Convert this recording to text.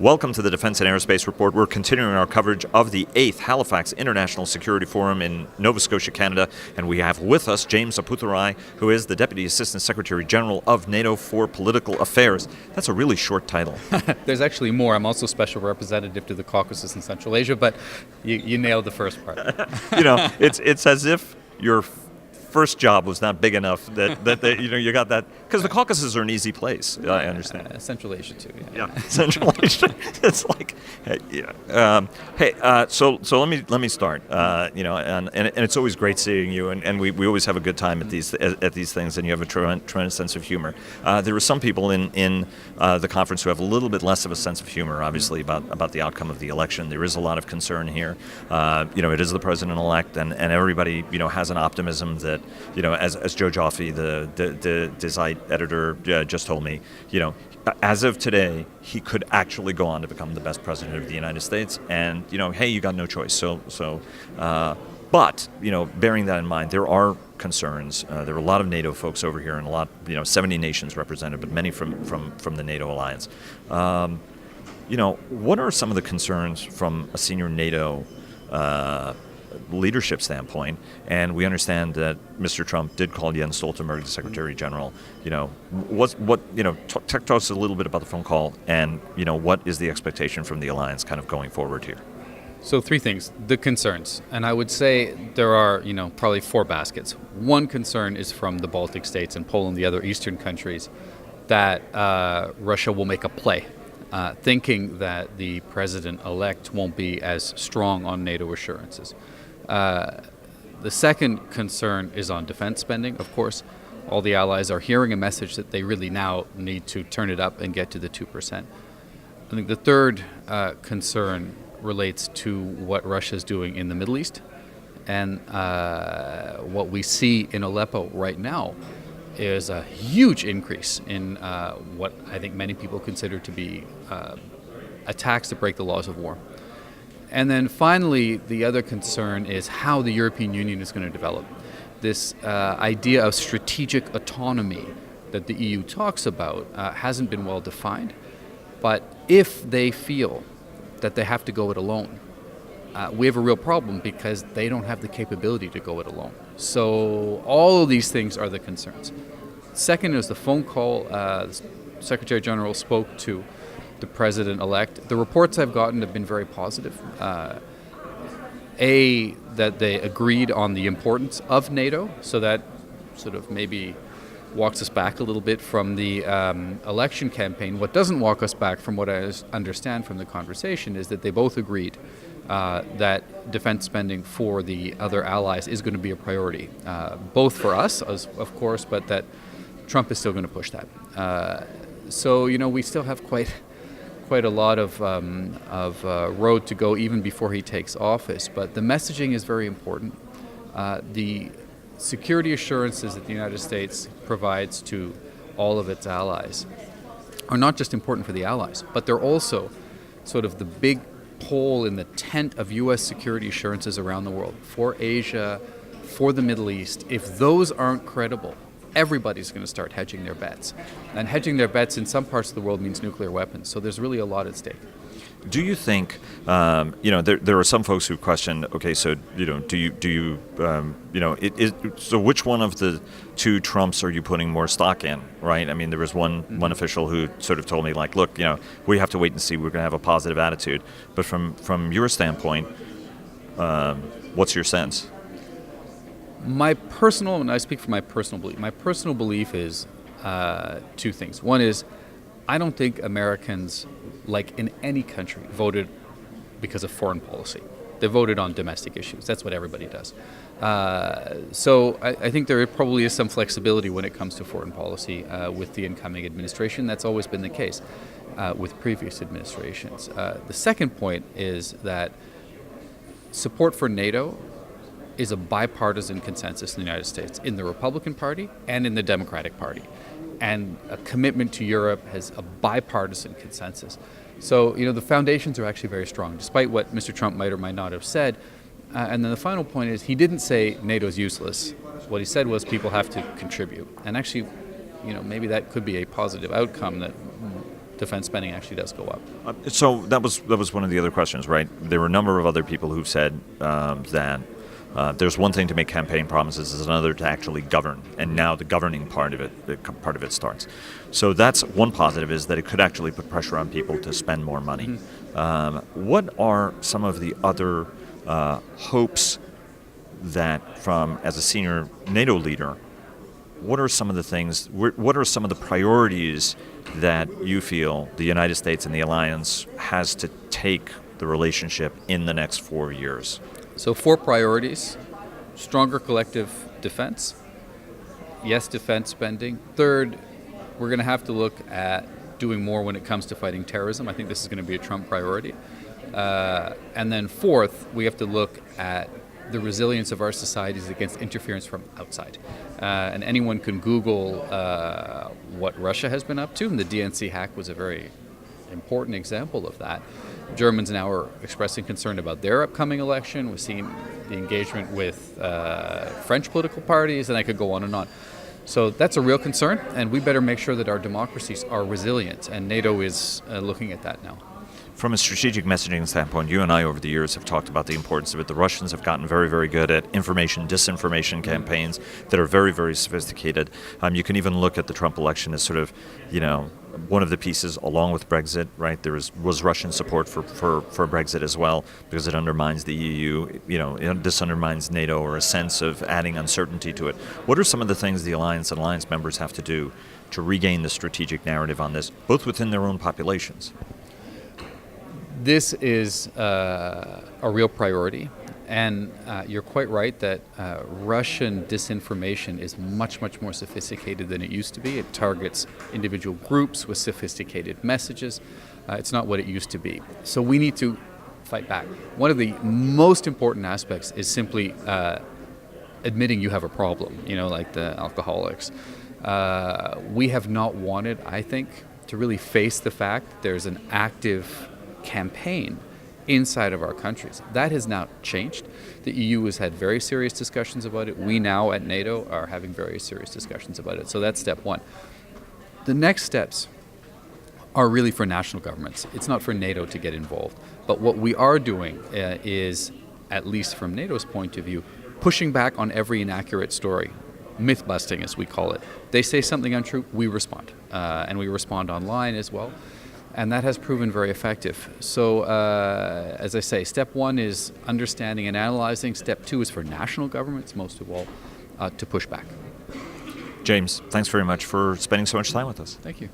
Welcome to the Defense and Aerospace Report. We're continuing our coverage of the 8th Halifax International Security Forum in Nova Scotia, Canada, and we have with us James Appathurai, who is the Deputy Assistant Secretary General of NATO for Political Affairs. That's a really short title. There's actually more. I'm also Special Representative to the Caucasus and Central Asia, but you nailed the first part. It's as if your first job was not big enough that you got that, because the Caucasus are an easy place. I understand. Central Asia too. Yeah, Central Asia. It's like, so let me start. And it's always great seeing you, and we always have a good time at these things, and you have a tremendous sense of humor. There are some people in the conference who have a little bit less of a sense of humor, obviously, about the outcome of the election. There is a lot of concern here. It is the president-elect, and everybody has an optimism that, as Joe Joffe, the Desight editor, just told me, as of today, he could actually go on to become the best president of the United States. And, hey, you got no choice. But bearing that in mind, there are concerns. There are a lot of NATO folks over here, and a lot, 70 nations represented, but many from the NATO alliance. What are some of the concerns from a senior NATO leadership standpoint? And we understand that Mr. Trump did call Jens Stoltenberg the Secretary General. Talk to us a little bit about the phone call, and what is the expectation from the alliance kind of going forward here? So three things: the concerns, and I would say there are probably four baskets. One concern is from the Baltic states and Poland, the other eastern countries, that Russia will make a play, thinking that the president-elect won't be as strong on NATO assurances. The second concern is on defense spending. Of course, all the allies are hearing a message that they really now need to turn it up and get to the 2%. I think the third concern relates to what Russia's doing in the Middle East. And what we see in Aleppo right now is a huge increase in what I think many people consider to be attacks that break the laws of war. And then finally, the other concern is how the European Union is going to develop. This idea of strategic autonomy that the EU talks about hasn't been well defined. But if they feel that they have to go it alone, we have a real problem, because they don't have the capability to go it alone. So all of these things are the concerns. Second is the phone call. The Secretary General spoke to the president-elect. The reports I've gotten have been very positive. That they agreed on the importance of NATO, so that sort of maybe walks us back a little bit from the election campaign. What doesn't walk us back, from what I understand from the conversation, is that they both agreed that defense spending for the other allies is going to be a priority, both for us, of course, but that Trump is still going to push that. So we still have quite a lot of road to go even before he takes office. But the messaging is very important. The security assurances that the United States provides to all of its allies are not just important for the allies, but they're also sort of the big pole in the tent of U.S. security assurances around the world, for Asia, for the Middle East. If those aren't credible, everybody's going to start hedging their bets. And hedging their bets in some parts of the world means nuclear weapons. So there's really a lot at stake. Do you think, there are some folks who question, okay, so, so which one of the two Trumps are you putting more stock in, right? I mean, there was one official who sort of told me, like, look, we have to wait and see. We're going to have a positive attitude. But from your standpoint, what's your sense? And I speak from my personal belief is two things. One is, I don't think Americans, like in any country, voted because of foreign policy. They voted on domestic issues. That's what everybody does. So I think there probably is some flexibility when it comes to foreign policy with the incoming administration. That's always been the case with previous administrations. The second point is that support for NATO is a bipartisan consensus in the United States, in the Republican Party and in the Democratic Party. And a commitment to Europe has a bipartisan consensus. So, the foundations are actually very strong, despite what Mr. Trump might or might not have said. And then the final point is, he didn't say NATO's useless. What he said was people have to contribute. And actually, maybe that could be a positive outcome, that defense spending actually does go up. So that was one of the other questions, right? There were a number of other people who've said that there's one thing to make campaign promises, is another to actually govern, and now the governing part of it starts. So that's one positive, is that it could actually put pressure on people to spend more money. Mm-hmm. What are some of the other hopes that, as a senior NATO leader, what are some of the things, what are some of the priorities that you feel the United States and the alliance has to take the relationship in the next 4 years? So 4 priorities: stronger collective defense. Yes, defense spending. Third, we're going to have to look at doing more when it comes to fighting terrorism. I think this is going to be a Trump priority. And then fourth, we have to look at the resilience of our societies against interference from outside. And anyone can Google what Russia has been up to, and the DNC hack was a very important example of that. Germans now are expressing concern about their upcoming election. We've seen the engagement with French political parties, and I could go on and on. So that's a real concern, and we better make sure that our democracies are resilient, and NATO is looking at that now. From a strategic messaging standpoint, you and I over the years have talked about the importance of it. The Russians have gotten very, very good at information, disinformation campaigns that are very, very sophisticated. You can even look at the Trump election as sort of, one of the pieces along with Brexit, right? There was Russian support for Brexit as well, because it undermines the EU, this undermines NATO, or a sense of adding uncertainty to it. What are some of the things the alliance and alliance members have to do to regain the strategic narrative on this, both within their own populations? This is a real priority, and you're quite right that Russian disinformation is much, much more sophisticated than it used to be. It targets individual groups with sophisticated messages. It's not what it used to be. So we need to fight back. One of the most important aspects is simply admitting you have a problem, like the alcoholics. We have not wanted, I think, to really face the fact that there's an active campaign inside of our countries. That has now changed. The EU has had very serious discussions about it. We now at NATO are having very serious discussions about it. So that's step one. The next steps are really for national governments. It's not for NATO to get involved. But what we are doing is, at least from NATO's point of view, pushing back on every inaccurate story. Myth busting, as we call it. They say something untrue, we respond. And we respond online as well. And that has proven very effective. So, as I say, step one is understanding and analyzing. Step two is for national governments, most of all, to push back. James, thanks very much for spending so much time with us. Thank you.